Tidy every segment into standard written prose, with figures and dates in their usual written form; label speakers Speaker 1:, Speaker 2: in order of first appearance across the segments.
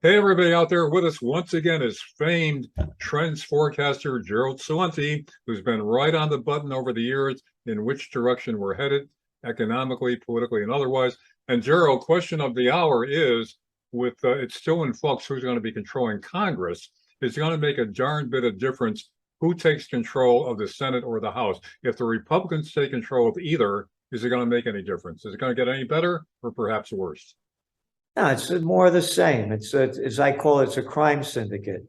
Speaker 1: Hey, everybody out there with us once again is famed trends forecaster Gerald Celente, who's been right on the button over the years in which direction we're headed economically, politically, and otherwise. And Gerald, question of the hour is with it's still in flux who's going to be controlling Congress. It's going to make a darn bit of difference who takes control of the Senate or the House. If the Republicans take control of either, is it going to make any difference? Is it going to get any better or perhaps worse?
Speaker 2: No, it's more of the same. It's as I call it, it's a crime syndicate.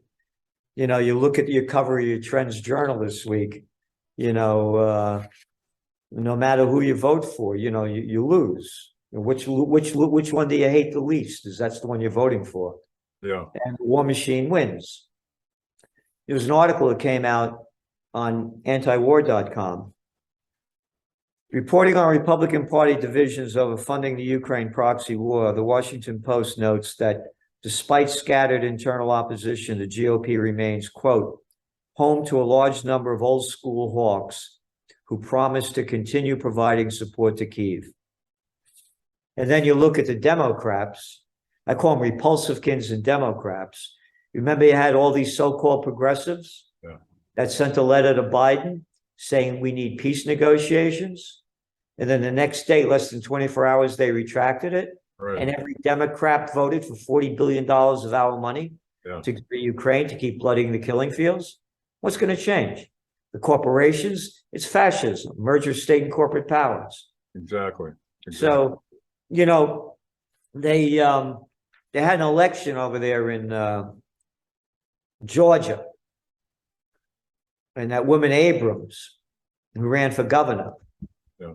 Speaker 2: You look at your cover of your Trends Journal this week. You know, no matter who you vote for, you lose. Which one do you hate the least? Is that's the one you're voting for?
Speaker 1: Yeah.
Speaker 2: And the war machine wins. There was an article that came out on antiwar.com reporting on Republican Party divisions over funding the Ukraine proxy war. The Washington Post notes that despite scattered internal opposition, the GOP remains, quote, home to a large number of old school hawks who promise to continue providing support to Kyiv. And then you look at the Democrats. I call them repulsivekins and Democrats. Remember, you had all these so-called progressives that sent a letter to Biden saying we need peace negotiations. And then the next day, less than 24 hours, they retracted it.
Speaker 1: Right.
Speaker 2: And every Democrat voted for $40 billion of our money to Ukraine to keep flooding the killing fields. What's going to change? The corporations, it's fascism, merger of state and corporate powers.
Speaker 1: Exactly.
Speaker 2: So, they had an election over there in Georgia. And that woman Abrams, who ran for governor.
Speaker 1: Yeah.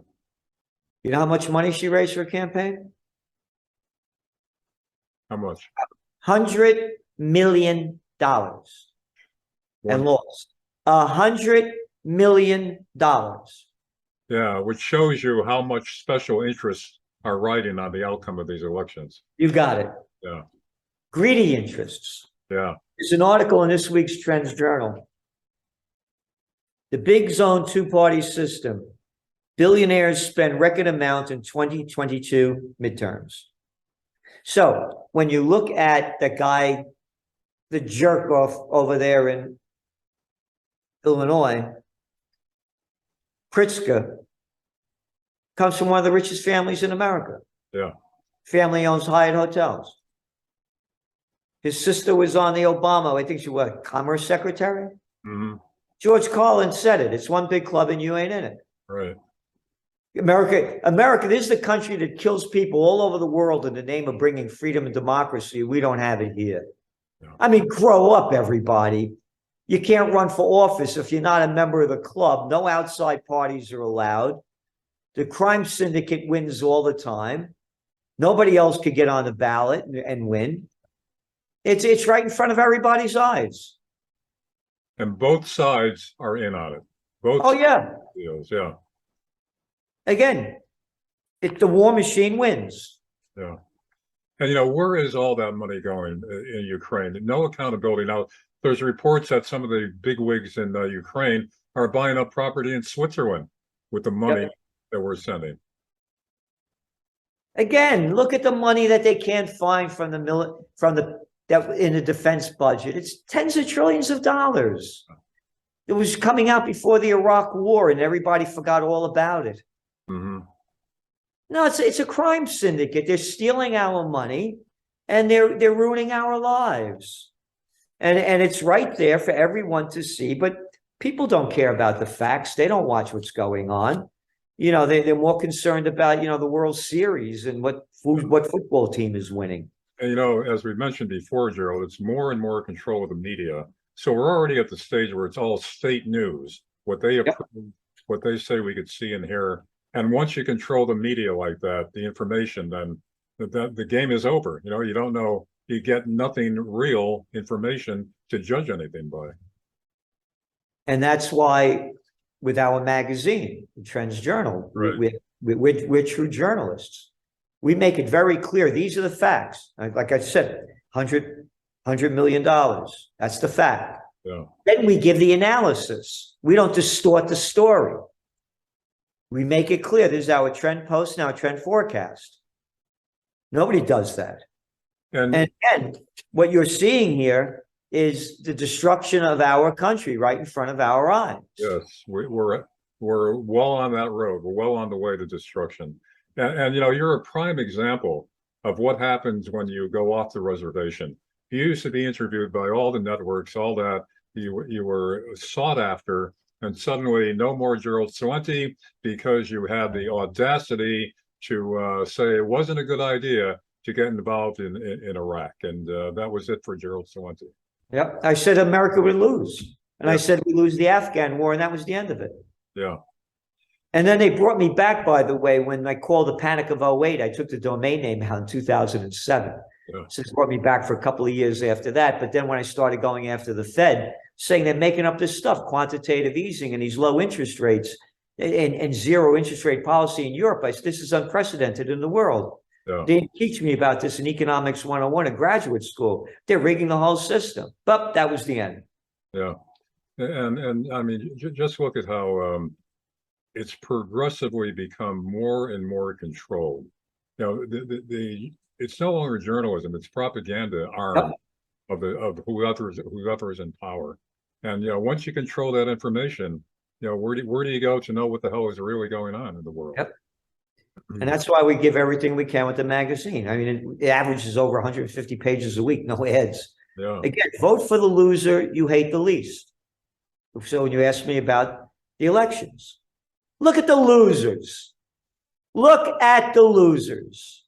Speaker 2: You know how much money she raised for a campaign?
Speaker 1: How much?
Speaker 2: $100 million and lost. $100 million.
Speaker 1: Yeah, which shows you how much special interests are riding on the outcome of these elections.
Speaker 2: You got it.
Speaker 1: Yeah.
Speaker 2: Greedy interests.
Speaker 1: Yeah.
Speaker 2: There's an article in this week's Trends Journal. The big zone two-party system. Billionaires spend record amount in 2022 midterms. So when you look at the guy, the jerk off over there in Illinois, Pritzker, comes from one of the richest families in America.
Speaker 1: Yeah.
Speaker 2: Family owns Hyatt hotels. His sister was on the Obama, I think she was Commerce Secretary.
Speaker 1: Mm-hmm.
Speaker 2: George Carlin said it. It's one big club and you ain't in it.
Speaker 1: Right.
Speaker 2: America, this is the country that kills people all over the world in the name of bringing freedom and democracy. We don't have it here. Yeah. I mean, grow up, everybody. You can't run for office if you're not a member of the club. No outside parties are allowed. The crime syndicate wins all the time. Nobody else could get on the ballot and win. It's right in front of everybody's eyes.
Speaker 1: And both sides are in on it. Both.
Speaker 2: Oh, yeah.
Speaker 1: Deals, yeah.
Speaker 2: Again, the war machine wins.
Speaker 1: Yeah. And, where is all that money going in Ukraine? No accountability. Now, there's reports that some of the bigwigs in Ukraine are buying up property in Switzerland with the money that we're sending.
Speaker 2: Again, look at the money that they can't find from in the defense budget. It's tens of trillions of dollars. It was coming out before the Iraq War, and everybody forgot all about it.
Speaker 1: Mm-hmm.
Speaker 2: No, it's a crime syndicate. They're stealing our money, and they're ruining our lives. And it's right there for everyone to see. But people don't care about the facts. They don't watch what's going on. They're more concerned about the World Series and what football team is winning.
Speaker 1: And as we mentioned before, Gerald, it's more and more control of the media. So we're already at the stage where it's all state news, what they approve, what they say we could see and hear. And once you control the media like that, the information, then the game is over. You don't know, you get nothing real information to judge anything by.
Speaker 2: And that's why with our magazine, the Trends Journal,
Speaker 1: right.
Speaker 2: we're true journalists. We make it very clear. These are the facts. Like I said, $100 million. That's the fact.
Speaker 1: Yeah.
Speaker 2: Then we give the analysis. We don't distort the story. We make it clear. This is our trend post, now trend forecast. Nobody does that. And what you're seeing here is the destruction of our country right in front of our eyes.
Speaker 1: yes, we're well on that road. We're well on the way to destruction. And you know, you're a prime example of what happens when you go off the reservation. You used to be interviewed by all the networks, all that. You were sought after, and suddenly no more Gerald Celente because you had the audacity to say it wasn't a good idea to get involved in Iraq, and that was it for Gerald Celente.
Speaker 2: Yep. I said America would lose. And I
Speaker 1: Yep.
Speaker 2: said we lose the Afghan war, and that was the end of it.
Speaker 1: Yeah.
Speaker 2: And then they brought me back, by the way, when I called the Panic of 08. I took the domain name out in 2007.
Speaker 1: Yeah.
Speaker 2: So it brought me back for a couple of years after that. But then when I started going after the Fed, saying they're making up this stuff, quantitative easing and these low interest rates and zero interest rate policy in Europe, I said, this is unprecedented in the world.
Speaker 1: Yeah.
Speaker 2: They didn't teach me about this in Economics 101 in graduate school. They're rigging the whole system. But that was the end.
Speaker 1: Yeah. And I mean, just look at how it's progressively become more and more controlled. You know, it's no longer journalism; it's propaganda arm of whoever's in power. And you know, once you control that information, you know, where do you go to know what the hell is really going on in the world?
Speaker 2: Yep. And that's why we give everything we can with the magazine. I mean, it averages over 150 pages a week, no ads.
Speaker 1: Yeah.
Speaker 2: Again, vote for the loser you hate the least. So when you ask me about the elections, look at the losers. Look at the losers.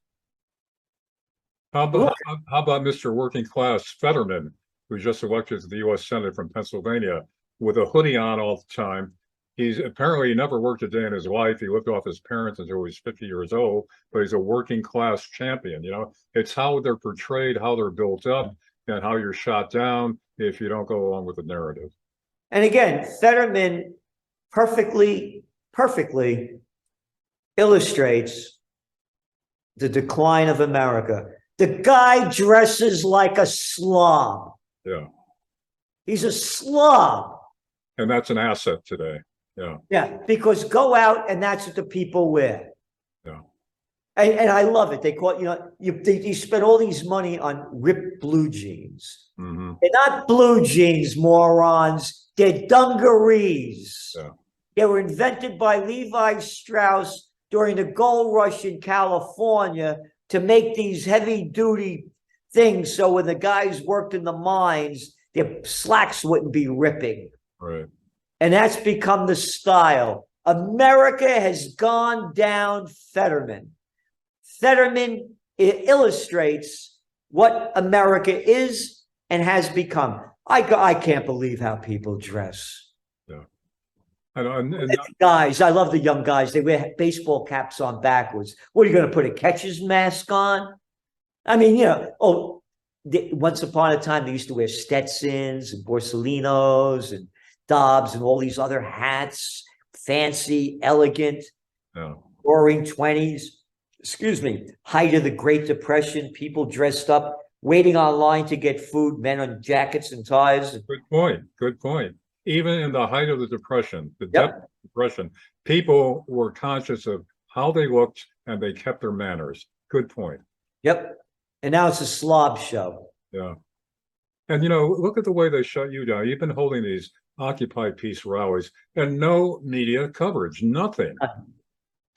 Speaker 1: How about Mr. Working Class Fetterman, who just elected to the U.S. Senate from Pennsylvania, with a hoodie on all the time? He's apparently never worked a day in his life. He lived off his parents until he was 50 years old, but he's a working class champion. You know, it's how they're portrayed, how they're built up, and how you're shot down if you don't go along with the narrative.
Speaker 2: And again, Fetterman perfectly illustrates the decline of America. The guy dresses like a slob.
Speaker 1: Yeah.
Speaker 2: He's a slob.
Speaker 1: And that's an asset today. Yeah.
Speaker 2: Yeah, because go out and that's what the people wear.
Speaker 1: Yeah.
Speaker 2: And I love it. They call it, you know, you spend all these money on ripped blue jeans.
Speaker 1: Mm-hmm.
Speaker 2: They're not blue jeans, morons. They're dungarees.
Speaker 1: Yeah.
Speaker 2: They were invented by Levi Strauss during the gold rush in California to make these heavy-duty things so when the guys worked in the mines, their slacks wouldn't be ripping.
Speaker 1: Right.
Speaker 2: And that's become the style. America has gone down Fetterman. Fetterman illustrates what America is and has become. I can't believe how people dress.
Speaker 1: Yeah. And
Speaker 2: guys, I love the young guys. They wear baseball caps on backwards. What are you going to put a catcher's mask on? I mean, you know, once upon a time, they used to wear Stetsons and Borsalinos and Dobbs and all these other hats, fancy, elegant, roaring 20s. Excuse me, height of the Great Depression, people dressed up, waiting online to get food, men on jackets and ties.
Speaker 1: Good point. Good point. Even in the height of the Depression, the depth of the Depression, people were conscious of how they looked and they kept their manners. Good point.
Speaker 2: Yep. And now it's a slob show.
Speaker 1: Yeah. And, you know, look at the way they shut you down. You've been holding these Occupy Peace rallies and no media coverage, nothing.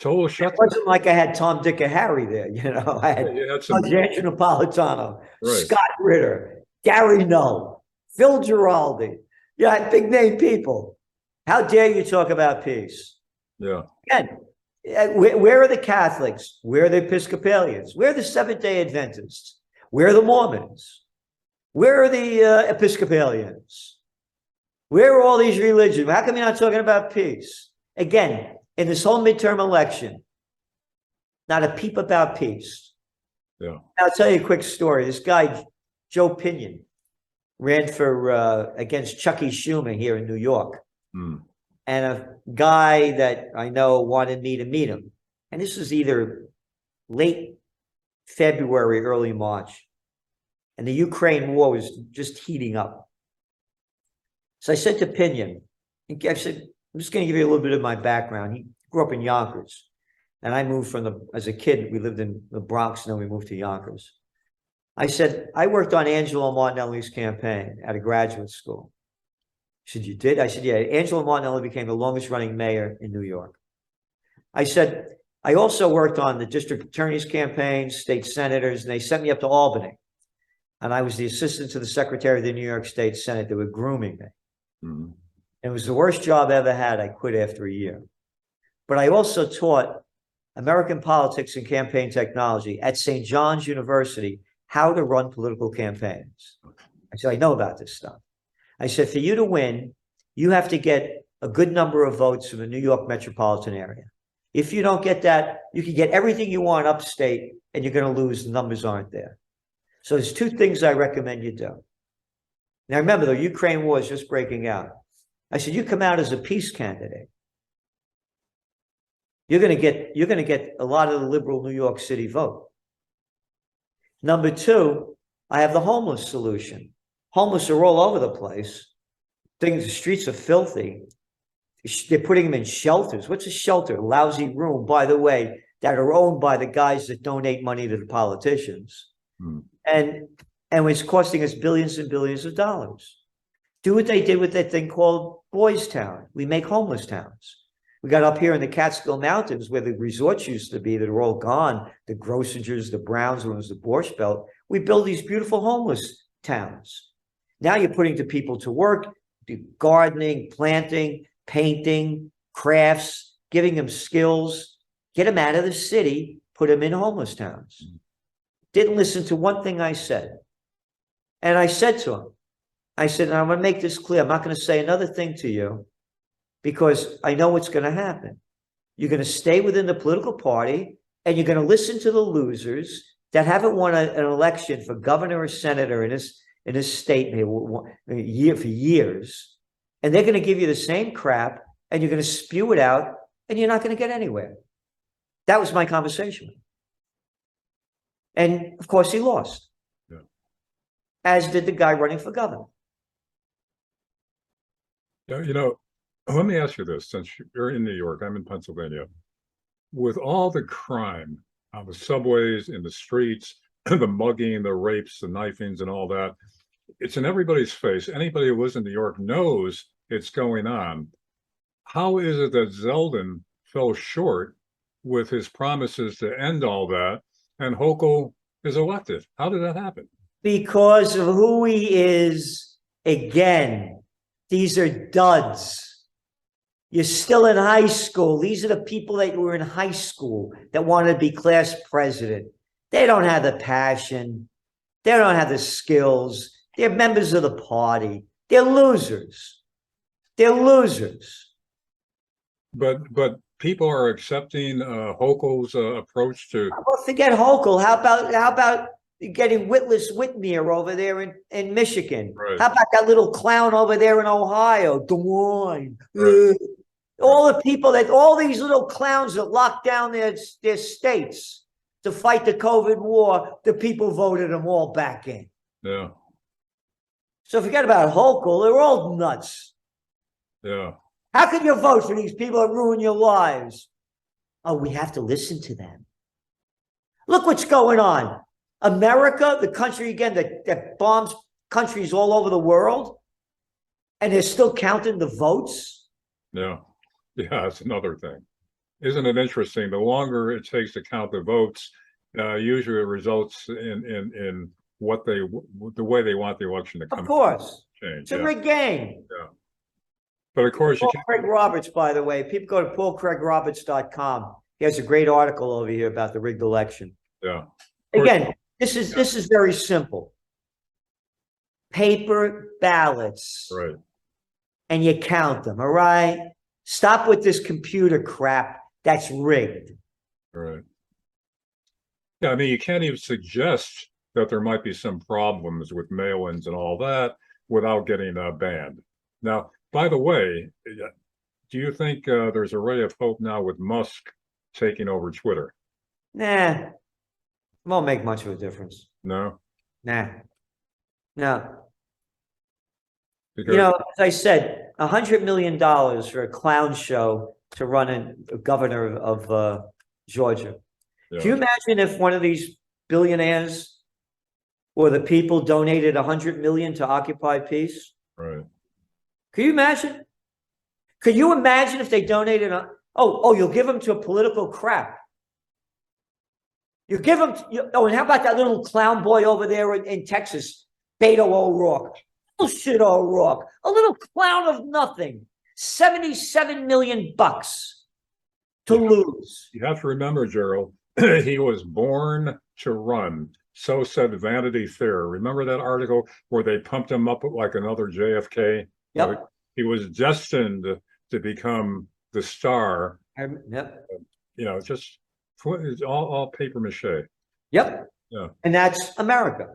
Speaker 1: Total shutdown.
Speaker 2: It wasn't like I had Tom, Dick, and Harry there, you know. I had Andrew Napolitano, right. Scott Ritter, Gary Null, Phil Giraldi. Yeah, big name people. How dare you talk about peace?
Speaker 1: Yeah.
Speaker 2: Again, where are the Catholics? Where are the Episcopalians? Where are the Seventh-day Adventists? Where are the Mormons? Where are the Episcopalians? Where are all these religions? How come you're not talking about peace? Again, in this whole midterm election, not a peep about peace.
Speaker 1: Yeah.
Speaker 2: I'll tell you a quick story. This guy, Joe Pinion, ran for against Chucky Schumer here in New York.
Speaker 1: Mm.
Speaker 2: And a guy that I know wanted me to meet him. And this was either late February, early March. And the Ukraine war was just heating up. So I said to Pinion, I said, I'm just going to give you a little bit of my background. He grew up in Yonkers. And I moved as a kid, we lived in the Bronx, and then we moved to Yonkers. I said, I worked on Angelo Martinelli's campaign at a graduate school. She said, you did? I said, yeah. Angelo Martinelli became the longest running mayor in New York. I said, I also worked on the district attorney's campaign, state senators, and they sent me up to Albany. And I was the assistant to the secretary of the New York State Senate. They were grooming me.
Speaker 1: Mm-hmm.
Speaker 2: It was the worst job I ever had. I quit after a year. But I also taught American politics and campaign technology at St. John's University, how to run political campaigns. I said, I know about this stuff. I said, for you to win, you have to get a good number of votes from the New York metropolitan area. If you don't get that, you can get everything you want upstate and you're going to lose. The numbers aren't there. So there's two things I recommend you do. Now, remember, the Ukraine war is just breaking out. I said, you come out as a peace candidate. You're going to get a lot of the liberal New York City vote. Number two, I have the homeless solution. Homeless are all over the place. The streets are filthy. They're putting them in shelters. What's a shelter? A lousy room, by the way, that are owned by the guys that donate money to the politicians. Hmm. And it's costing us billions and billions of dollars. Do what they did with that thing called Boys Town. We make homeless towns. We got up here in the Catskill Mountains where the resorts used to be that are all gone, the Grossingers, the Brownsville, the Borscht Belt. We build these beautiful homeless towns. Now you're putting the people to work, do gardening, planting, painting, crafts, giving them skills, get them out of the city, put them in homeless towns. Didn't listen to one thing I said. And I said to him, I said, and I'm going to make this clear. I'm not going to say another thing to you because I know what's going to happen. You're going to stay within the political party and you're going to listen to the losers that haven't won an election for governor or senator in this state for years. And they're going to give you the same crap and you're going to spew it out and you're not going to get anywhere. That was my conversation. And of course he lost. Yeah. As did the guy running for governor.
Speaker 1: Let me ask you this, since you're in New York, I'm in Pennsylvania. With all the crime on the subways, in the streets, the mugging, the rapes, the knifings and all that, it's in everybody's face. Anybody who lives in New York knows it's going on. How is it that Zeldin fell short with his promises to end all that and Hochul is elected? How did that happen?
Speaker 2: Because of who he is. Again, these are duds. You're still in high school. These are the people that were in high school that wanted to be class president. They don't have the passion. They don't have the skills. They're members of the party. They're losers. They're losers.
Speaker 1: But people are accepting Hochul's approach to.
Speaker 2: Well, forget Hochul. How about getting Witless Whitmer over there in Michigan? Right. How about that little clown over there in Ohio, Des Moines? Right. All the people all these little clowns that locked down their states to fight the COVID war, the people voted them all back in.
Speaker 1: Yeah.
Speaker 2: So forget about Hochul. They're all nuts.
Speaker 1: Yeah.
Speaker 2: How can you vote for these people that ruin your lives? Oh, we have to listen to them. Look what's going on. America, the country again that bombs countries all over the world, and they're still counting the votes.
Speaker 1: Yeah. Yeah, that's another thing. Isn't it interesting? The longer it takes to count the votes, usually it results in what the way they want the election to come.
Speaker 2: Of course.
Speaker 1: Change.
Speaker 2: It's a rigged game.
Speaker 1: Yeah. But of course,
Speaker 2: Paul Craig Roberts, by the way, people go to paulcraigroberts.com. He has a great article over here about the rigged election.
Speaker 1: Yeah.
Speaker 2: Again, this is very simple. Paper ballots.
Speaker 1: Right.
Speaker 2: And you count them, all right? Stop with this computer crap that's rigged.
Speaker 1: Right. Yeah, I mean, you can't even suggest that there might be some problems with mail-ins and all that without getting banned. Now, by the way, do you think there's a ray of hope now with Musk taking over Twitter?
Speaker 2: Nah, it won't make much of a difference.
Speaker 1: No?
Speaker 2: Nah. No.
Speaker 1: Because,
Speaker 2: as I said, $100 million for a clown show to run a governor of Georgia. Yeah. Can you imagine if one of these billionaires or the people donated 100 million to Occupy Peace.
Speaker 1: Right.
Speaker 2: Could you imagine? Could you imagine if they donated you'll give them to a political crap. You give them, and how about that little clown boy over there in Texas, Beto O'Rourke? Bullshit O'Rourke, a little clown of nothing. 77 million bucks to lose.
Speaker 1: You have to remember, Gerald, he was born to run. So said Vanity Fair. Remember that article where they pumped him up like another JFK?
Speaker 2: Yep.
Speaker 1: He was destined to become the star.
Speaker 2: Yep.
Speaker 1: Just it's all paper mache.
Speaker 2: Yep.
Speaker 1: Yeah.
Speaker 2: And that's America.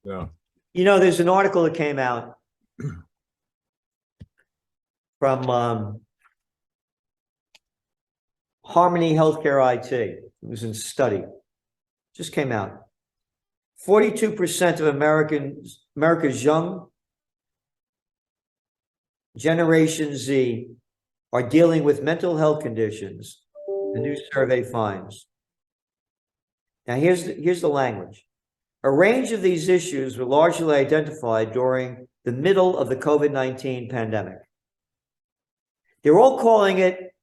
Speaker 1: Yeah.
Speaker 2: There's an article that came out from Harmony Healthcare IT. It was in study. Just came out. 42% of America's young Generation Z are dealing with mental health conditions, the new survey finds. Now, here's the language. A range of these issues were largely identified during the middle of the COVID-19 pandemic. They're all calling it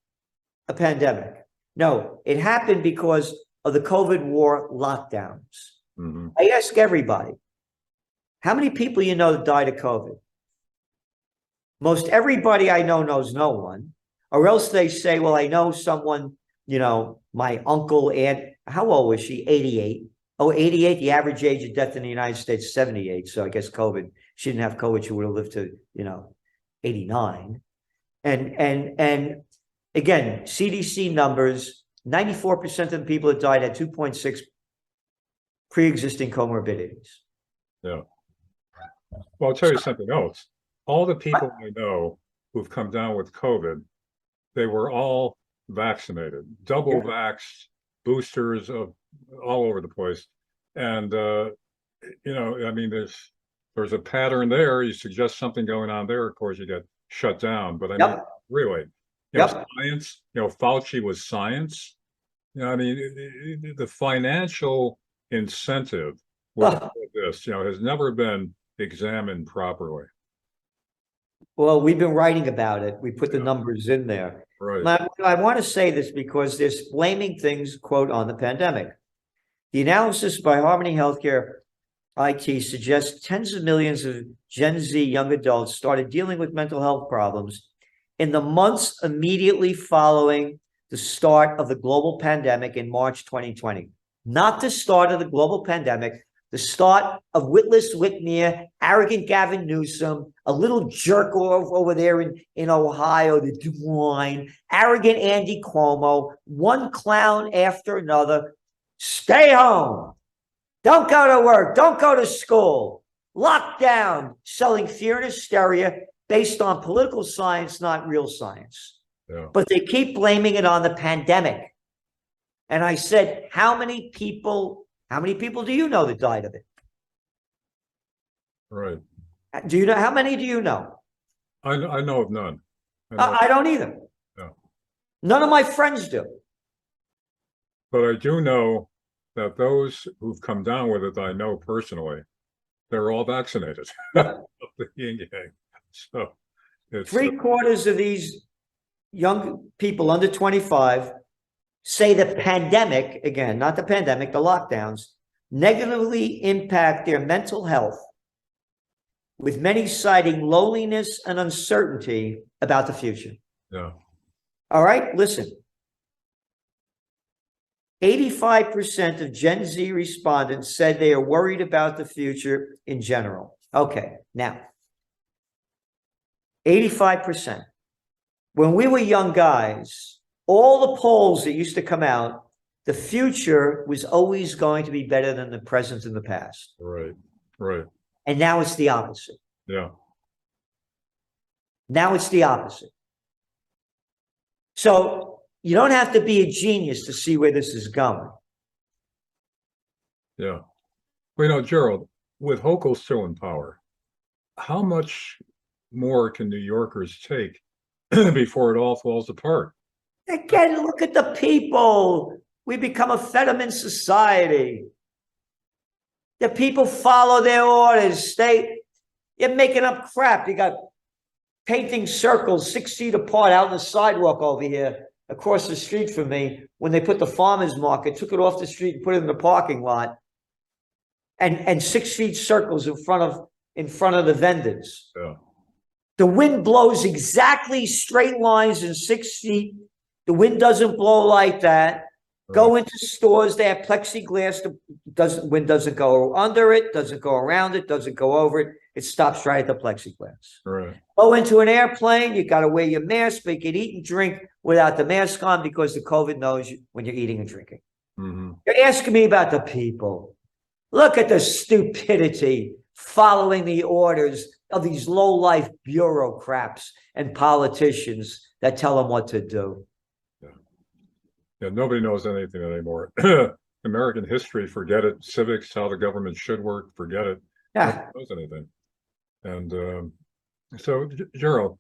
Speaker 2: a pandemic. No, it happened because of the COVID war lockdowns.
Speaker 1: Mm-hmm.
Speaker 2: I ask everybody, how many people died of COVID? Most everybody I know knows no one, or else they say, well, I know someone, my uncle, aunt. How old was she? 88. Oh, 88. The average age of death in the United States is 78. So I guess COVID, she didn't have COVID, she would have lived to, 89. And again, CDC numbers, 94% of the people that died had 2.6 pre-existing comorbidities.
Speaker 1: Yeah. Well, I'll tell you something else. All the people I know who've come down with COVID, they were all vaccinated, double vaxxed, boosters of all over the place. And, there's a pattern there. You suggest something going on there, of course, you get shut down. But really, science, Fauci was science. The financial incentive with this, has never been examined properly.
Speaker 2: Well, we've been writing about it. We put the numbers in there.
Speaker 1: Right.
Speaker 2: I want to say this because they're blaming things, quote, on the pandemic. The analysis by Harmony Healthcare IT suggests tens of millions of Gen Z young adults started dealing with mental health problems in the months immediately following the start of the global pandemic in March 2020. Not the start of the global pandemic, the start of witless Whitmer, arrogant Gavin Newsom, a little jerk over there in Ohio, the Des Moines, arrogant Andy Cuomo, one clown after another. Stay home. Don't go to work. Don't go to school. Lockdown, selling fear and hysteria based on political science, not real science.
Speaker 1: Yeah.
Speaker 2: But they keep blaming it on the pandemic. And I said, how many people do you know that died of it?
Speaker 1: Right.
Speaker 2: Do you know? How many do you know?
Speaker 1: I know of none.
Speaker 2: I don't either.
Speaker 1: No.
Speaker 2: None of my friends do.
Speaker 1: But I do know that those who've come down with it, I know personally, they're all vaccinated. So it's
Speaker 2: 3/4 of these young people under 25 say the pandemic, again, not the pandemic, the lockdowns, negatively impact their mental health, with many citing loneliness and uncertainty about the future.
Speaker 1: Yeah.
Speaker 2: All right, listen. 85% of Gen Z respondents said they are worried about the future in general. Okay, now, 85%. When we were young guys, all the polls that used to come out, the future was always going to be better than the present and the past.
Speaker 1: Right. Right.
Speaker 2: And now it's the opposite.
Speaker 1: Yeah.
Speaker 2: Now it's the opposite. So you don't have to be a genius to see where this is going.
Speaker 1: Yeah. Well, Gerald, with Hochul still in power, how much more can New Yorkers take before it all falls apart?
Speaker 2: Again, look at the people. We become a Fetterman society. The people follow their orders. You're making up crap. You got painting circles 6 feet apart out on the sidewalk over here across the street from me. When they put the farmer's market, took it off the street and put it in the parking lot. And 6 feet circles in front of the vendors.
Speaker 1: Yeah.
Speaker 2: The wind blows exactly straight lines in 6 feet. The wind doesn't blow like that. Go into stores, they have plexiglass. Wind doesn't go under it, doesn't go around it, doesn't go over it. It stops right at the plexiglass.
Speaker 1: Right.
Speaker 2: Go into an airplane, you got to wear your mask, but you can eat and drink without the mask on because the COVID knows you when you're eating and drinking.
Speaker 1: Mm-hmm.
Speaker 2: You're asking me about the people. Look at the stupidity following the orders of these low-life bureaucrats and politicians that tell them what to do.
Speaker 1: Yeah, nobody knows anything anymore. American history, forget it. Civics, how the government should work, forget it.
Speaker 2: Yeah.
Speaker 1: Nobody knows anything. And so, Gerald,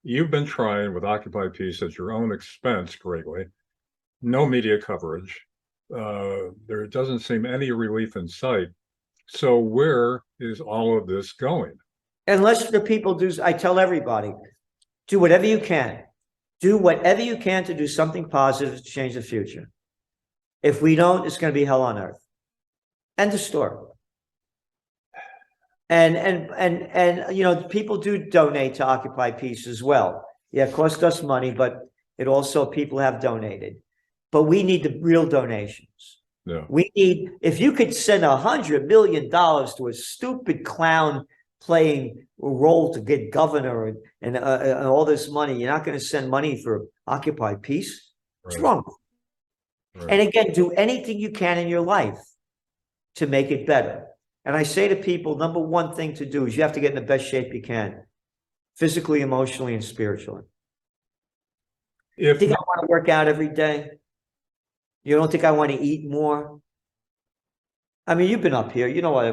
Speaker 1: you've been trying with Occupy Peace at your own expense greatly. No media coverage. There doesn't seem any relief in sight. So where is all of this going?
Speaker 2: Unless the people do, I tell everybody, do whatever you can. Do whatever you can to do something positive to change the future. If we don't, it's going to be hell on earth. End of story. And you know, people do donate to Occupy Peace as well. Yeah, it costs us money, but it also people have donated. But we need the real donations.
Speaker 1: Yeah.
Speaker 2: We need, if you could send $100 million to a stupid clown playing a role to get governor and all this money, you're not going to send money for Occupy Peace. What's wrong? Right. And again, do anything you can in your life to make it better. And I say to people, number one thing to do is you have to get in the best shape you can, physically, emotionally, and spiritually. You think I want to work out every day? You don't think I want to eat more? I mean, you've been up here. You know what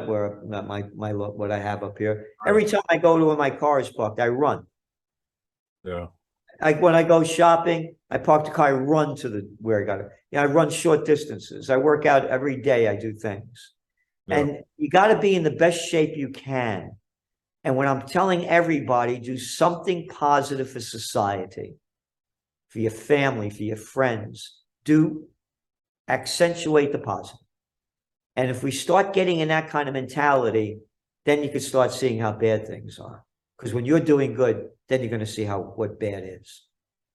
Speaker 2: I have up here. Every time I go to where my car is parked, I run.
Speaker 1: Yeah.
Speaker 2: When I go shopping, I park the car, I run to where I got it. I run short distances. I work out every day. I do things. Yeah. And you got to be in the best shape you can. And when I'm telling everybody, do something positive for society, for your family, for your friends. Accentuate the positive. And if we start getting in that kind of mentality, then you can start seeing how bad things are. Because when you're doing good, then you're going to see what bad is.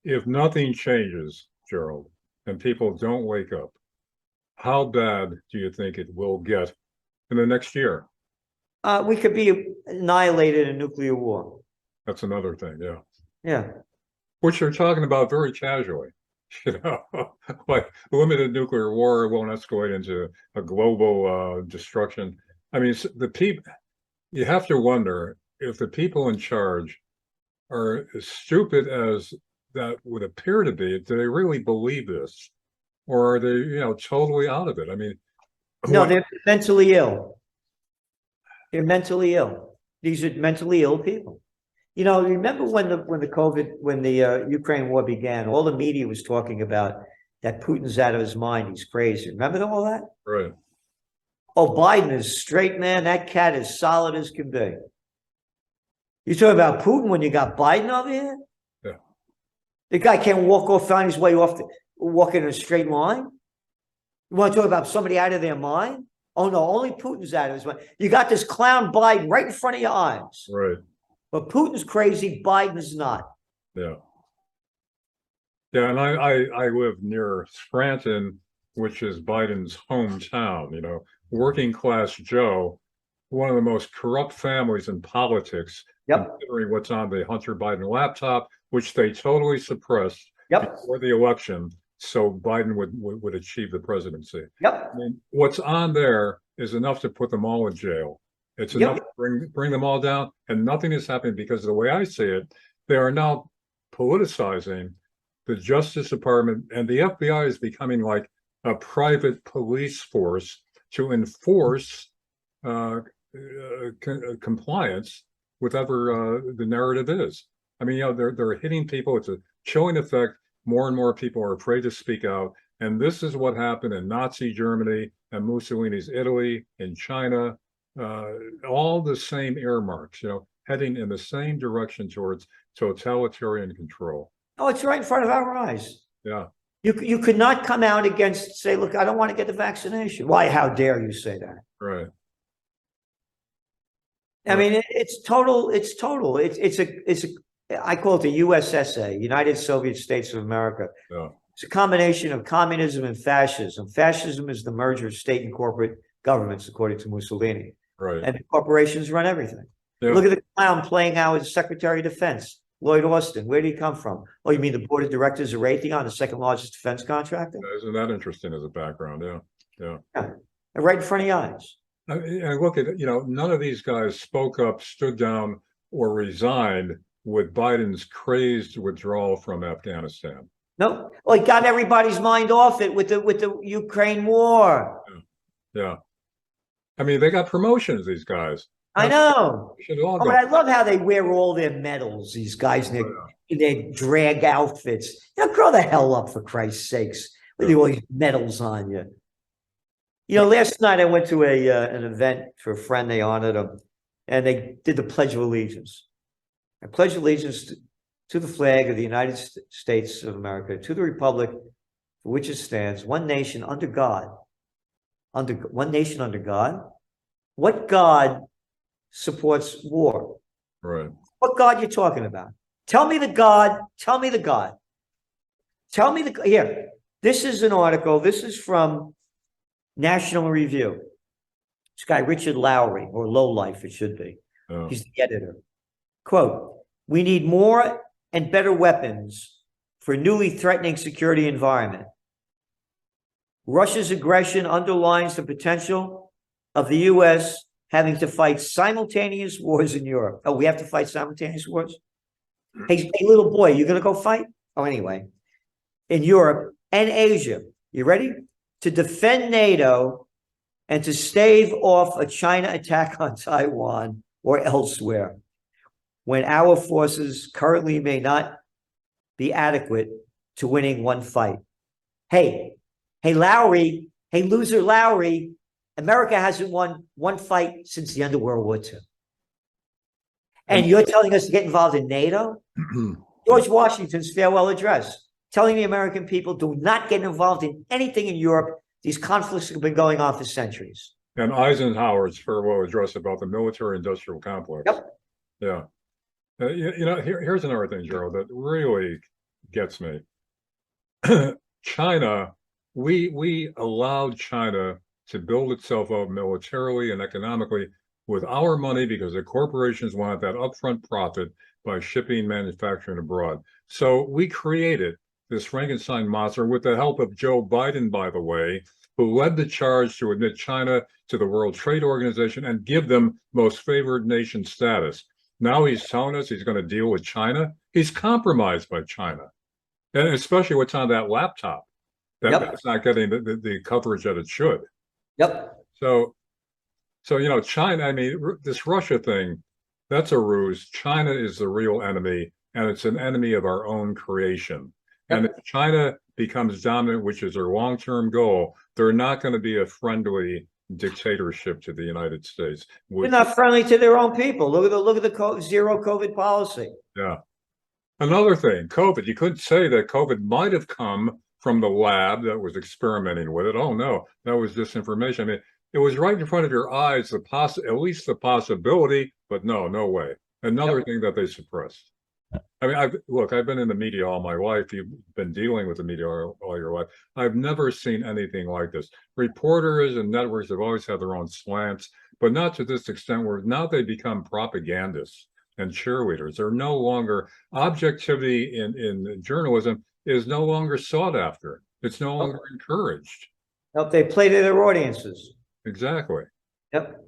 Speaker 1: If nothing changes, Gerald, and people don't wake up, how bad do you think it will get in the next year?
Speaker 2: We could be annihilated in nuclear war.
Speaker 1: That's another thing, yeah.
Speaker 2: Yeah.
Speaker 1: Which they're talking about very casually. You know, like limited nuclear war won't escalate into a global destruction. I mean, the people, you have to wonder if the people in charge are as stupid as that would appear to be. Do they really believe this? Or are they, totally out of it? I mean,
Speaker 2: no, they're mentally ill. They're mentally ill. These are mentally ill people. Remember when the Ukraine war began, all the media was talking about that Putin's out of his mind, he's crazy. Remember all that?
Speaker 1: Right.
Speaker 2: Oh, Biden is straight, man. That cat is solid as can be. You talk about Putin when you got Biden over here?
Speaker 1: Yeah.
Speaker 2: The guy can't find his way walk in a straight line. You want to talk about somebody out of their mind? Oh no, only Putin's out of his mind. You got this clown Biden right in front of your eyes.
Speaker 1: Right.
Speaker 2: But Putin's crazy, Biden's not.
Speaker 1: Yeah. Yeah, and I live near Scranton, which is Biden's hometown, working class Joe, one of the most corrupt families in politics, considering what's on the Hunter Biden laptop, which they totally suppressed before the election, so Biden would achieve the presidency. I mean, what's on there is enough to put them all in jail. It's enough to bring them all down, and nothing is happening because the way I see it, they are now politicizing the Justice Department, and the FBI is becoming like a private police force to enforce compliance, whatever the narrative is. I mean, they're hitting people. It's a chilling effect. More and more people are afraid to speak out. And this is what happened in Nazi Germany and Mussolini's Italy, in China, all the same earmarks, heading in the same direction towards totalitarian control.
Speaker 2: Oh, it's right in front of our eyes.
Speaker 1: Yeah.
Speaker 2: You could not come out against, say, look, I don't want to get the vaccination. Why? How dare you say that?
Speaker 1: Right.
Speaker 2: I mean, it's total. I call it the USSA, United Soviet States of America.
Speaker 1: Yeah.
Speaker 2: It's a combination of communism and fascism. Fascism is the merger of state and corporate governments, according to Mussolini.
Speaker 1: Right.
Speaker 2: And the corporations run everything.
Speaker 1: Yeah.
Speaker 2: Look at the clown playing out as Secretary of Defense, Lloyd Austin. Where did he come from? Oh, you mean the board of directors of Raytheon, the second largest defense contractor?
Speaker 1: Isn't that interesting as a background? Yeah.
Speaker 2: Right in front of your eyes.
Speaker 1: I look at, none of these guys spoke up, stood down, or resigned with Biden's crazed withdrawal from Afghanistan.
Speaker 2: No, well, he got everybody's mind off it with the Ukraine war.
Speaker 1: Yeah. I mean, they got promotions, these guys.
Speaker 2: I know.
Speaker 1: Oh,
Speaker 2: but I love how they wear all their medals, these guys in their drag outfits. Grow the hell up, for Christ's sakes, with all these medals on you. Last night I went to an event for a friend. They honored him, and they did the Pledge of Allegiance. I pledge allegiance to the flag of the United States of America, to the republic for which it stands, one nation under God. One nation under God. What God supports war?
Speaker 1: Right.
Speaker 2: What God you talking about? Tell me the God. Tell me the God. Tell me the here. This is an article. This is from National Review. This guy Richard Lowry, or Lowlife, it should be.
Speaker 1: Oh.
Speaker 2: He's the editor. Quote: "We need more and better weapons for a newly threatening security environment. Russia's aggression underlines the potential of the U.S. having to fight simultaneous wars in Europe." Oh, we have to fight simultaneous wars? Hey, little boy, you gonna go fight? Oh, anyway. In Europe and Asia. You ready? To defend NATO and to stave off a China attack on Taiwan or elsewhere, when our forces currently may not be adequate to winning one fight. Hey, Lowry, loser Lowry, America hasn't won one fight since the end of World War II. And you're telling us to get involved in NATO? George Washington's farewell address, telling the American people, do not get involved in anything in Europe. These conflicts have been going on for centuries.
Speaker 1: And Eisenhower's farewell address about the military-industrial complex.
Speaker 2: Yep.
Speaker 1: Yeah. Here's another thing, Gerald, that really gets me. China, we allowed China to build itself up militarily and economically with our money because the corporations wanted that upfront profit by shipping manufacturing abroad. So we created this Frankenstein monster with the help of Joe Biden, by the way, who led the charge to admit China to the World Trade Organization and give them most favored nation status. Now he's telling us he's going to deal with China. He's compromised by China, and especially what's on that laptop. That's not getting the coverage that it should.
Speaker 2: Yep.
Speaker 1: So China, I mean, this Russia thing, that's a ruse. China is the real enemy, and it's an enemy of our own creation. Yep. And if China becomes dominant, which is their long-term goal, they're not going to be a friendly dictatorship to the United States.
Speaker 2: They're not friendly to their own people. Look at the zero COVID policy.
Speaker 1: Yeah. Another thing, COVID. You could say that COVID might have come from the lab that was experimenting with it. Oh no, that was disinformation. I mean, it was right in front of your eyes, at least the possibility, but no way. Another thing that they suppressed. I mean, I've been in the media all my life. You've been dealing with the media all your life. I've never seen anything like this. Reporters and networks have always had their own slants, but not to this extent where now they become propagandists and cheerleaders. They're no longer, objectivity in journalism is no longer sought after. It's no longer encouraged.
Speaker 2: Nope, they play to their audiences.
Speaker 1: Exactly.
Speaker 2: Yep.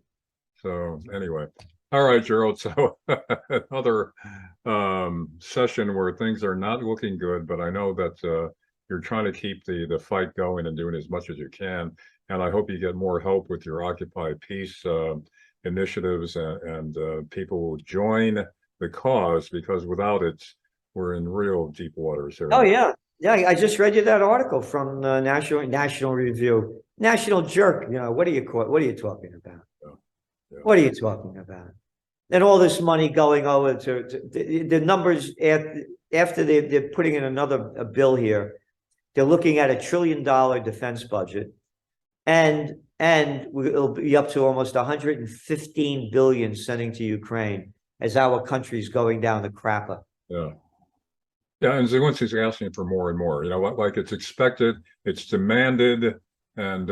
Speaker 1: So anyway. All right, Gerald. So another session where things are not looking good, but I know that you're trying to keep the fight going and doing as much as you can. And I hope you get more help with your Occupy Peace initiatives and people will join the cause, because without it, we're in real deep waters here.
Speaker 2: Oh, yeah. Yeah, I just read you that article from National Review. National jerk, what are you talking about?
Speaker 1: Yeah, yeah.
Speaker 2: What are you talking about? And all this money going over to the numbers after they're putting in another a bill here, they're looking at $1 trillion defense budget, and it'll be up to almost 115 billion sending to Ukraine as our country's going down the crapper.
Speaker 1: Yeah. Yeah, and Zelensky's asking for more and more. Like it's expected, it's demanded, and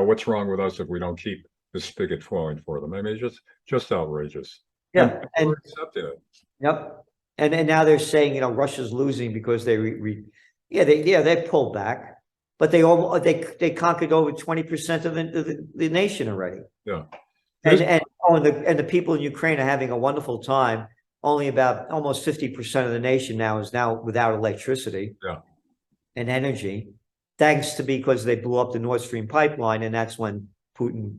Speaker 1: what's wrong with us if we don't keep the spigot flowing for them? I mean, it's just outrageous. And
Speaker 2: Yeah,
Speaker 1: people are accepting it.
Speaker 2: yep. And now they're saying, Russia's losing because they pulled back, but they conquered over 20% of the nation already.
Speaker 1: Yeah.
Speaker 2: And the people in Ukraine are having a wonderful time. Only about almost 50% of the nation now is without electricity.
Speaker 1: Yeah.
Speaker 2: And energy, because they blew up the Nord Stream pipeline, and that's when Putin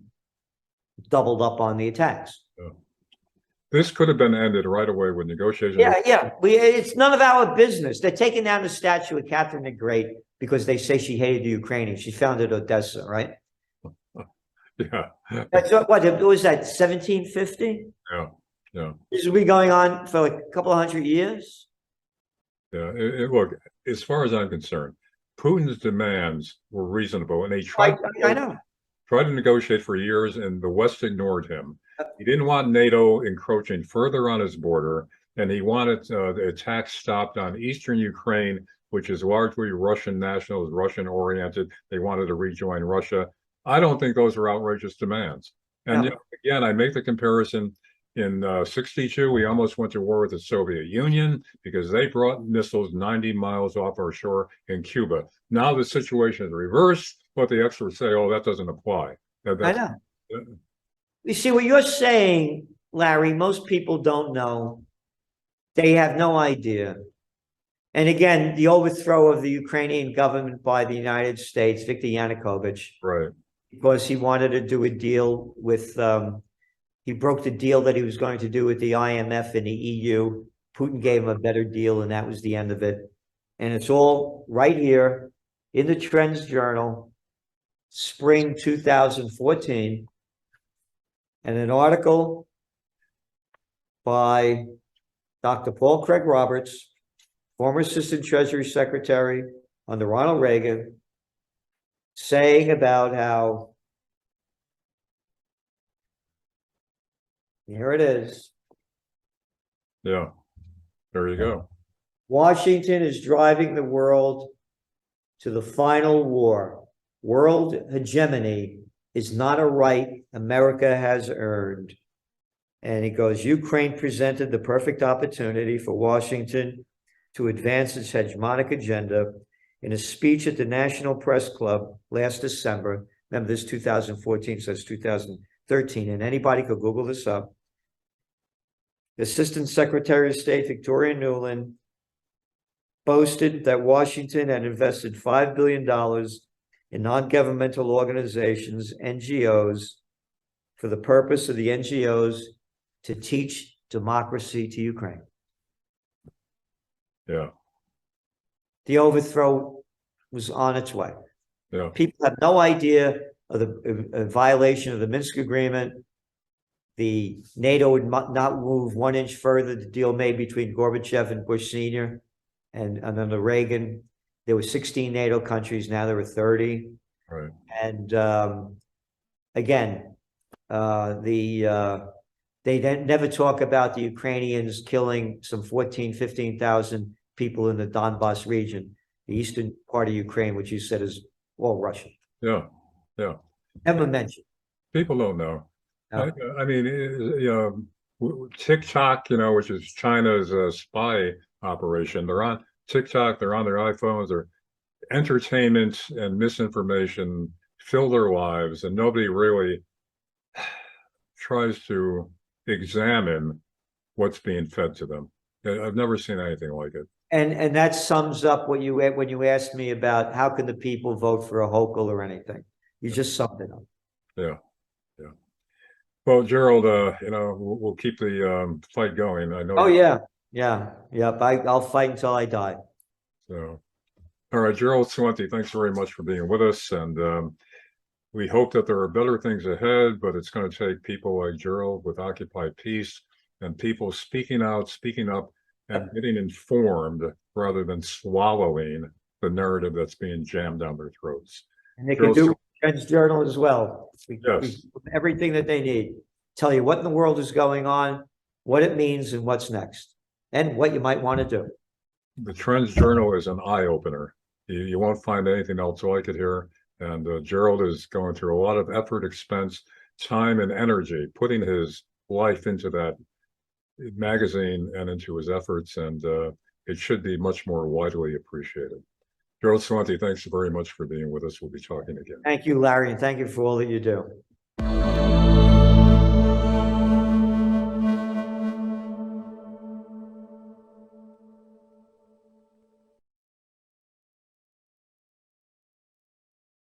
Speaker 2: doubled up on the attacks.
Speaker 1: Yeah. This could have been ended right away with negotiations.
Speaker 2: Yeah. It's none of our business. They're taking down the statue of Catherine the Great because they say she hated the Ukrainians. She founded Odessa, right?
Speaker 1: Yeah.
Speaker 2: That's what was that, 1750?
Speaker 1: Yeah. Yeah.
Speaker 2: This will be going on for like a couple of 100 years.
Speaker 1: Yeah. Look, as far as I'm concerned, Putin's demands were reasonable, and they tried to negotiate for years, and the West ignored him. He didn't want NATO encroaching further on his border, and he wanted the attacks stopped on eastern Ukraine, which is largely Russian nationals, Russian oriented. They wanted to rejoin Russia. I don't think those are outrageous demands. And again, I make the comparison. In 62, we almost went to war with the Soviet Union because they brought missiles 90 miles off our shore in Cuba. Now the situation is reversed, but the experts say, oh, that doesn't apply.
Speaker 2: I know. You see, what you're saying, Larry, most people don't know. They have no idea. And again, the overthrow of the Ukrainian government by the United States, Viktor Yanukovych,
Speaker 1: right?
Speaker 2: Because he wanted to do a deal with, he broke the deal that he was going to do with the IMF and the EU. Putin gave him a better deal, and that was the end of it. And it's all right here in the Trends Journal, spring 2014, and an article by Dr. Paul Craig Roberts, former Assistant Treasury Secretary under Ronald Reagan, saying about how, here it is.
Speaker 1: Yeah, there you go.
Speaker 2: Washington is driving the world to the final war. World hegemony is not a right America has earned. And it goes, Ukraine presented the perfect opportunity for Washington to advance its hegemonic agenda. In a speech at the National Press Club last December, remember this 2014 says 2013, and anybody could Google this up. Assistant Secretary of State Victoria Nuland boasted that Washington had invested $5 billion in non-governmental organizations, NGOs, for the purpose of the NGOs to teach democracy to Ukraine.
Speaker 1: Yeah.
Speaker 2: The overthrow was on its way.
Speaker 1: Yeah.
Speaker 2: People have no idea of the violation of the Minsk agreement. The NATO would not move 1 inch further. The deal made between Gorbachev and Bush Sr. and under Reagan, there were 16 NATO countries. Now there are 30.
Speaker 1: Right.
Speaker 2: And again, they never talk about the Ukrainians killing some 15,000 people in the Donbass region, the eastern part of Ukraine, which you said is all Russian.
Speaker 1: Yeah. Yeah.
Speaker 2: Never mentioned.
Speaker 1: People don't know. I mean, TikTok, which is China's spy operation. They're on TikTok. They're on their iPhones. Their entertainment and misinformation fill their lives, and nobody really tries to examine what's being fed to them. I've never seen anything like it.
Speaker 2: And that sums up what when you asked me about how can the people vote for a Hochul or anything. You just summed it up.
Speaker 1: Yeah. Yeah. Well, Gerald, we'll keep the fight going. I know.
Speaker 2: Oh yeah. Yeah. Yep. I'll fight until I die.
Speaker 1: So, All right, Gerald Celente, thanks very much for being with us. And we hope that there are better things ahead, but it's going to take people like Gerald with Occupy Peace and people speaking out, speaking up, and getting informed rather than swallowing the narrative that's being jammed down their throats.
Speaker 2: And they can
Speaker 1: Gerald
Speaker 2: do Trends Journal as well.
Speaker 1: Yes.
Speaker 2: Everything that they need. Tell you what in the world is going on, what it means, and what's next, and what you might want to do.
Speaker 1: The Trends Journal is an eye-opener. You won't find anything else like it here. And Gerald is going through a lot of effort, expense, time, and energy, putting his life into that magazine and into his efforts, and it should be much more widely appreciated. Gerald Celente, thanks very much for being with us. We'll be talking again.
Speaker 2: Thank you, Larry, and thank you for all that you do.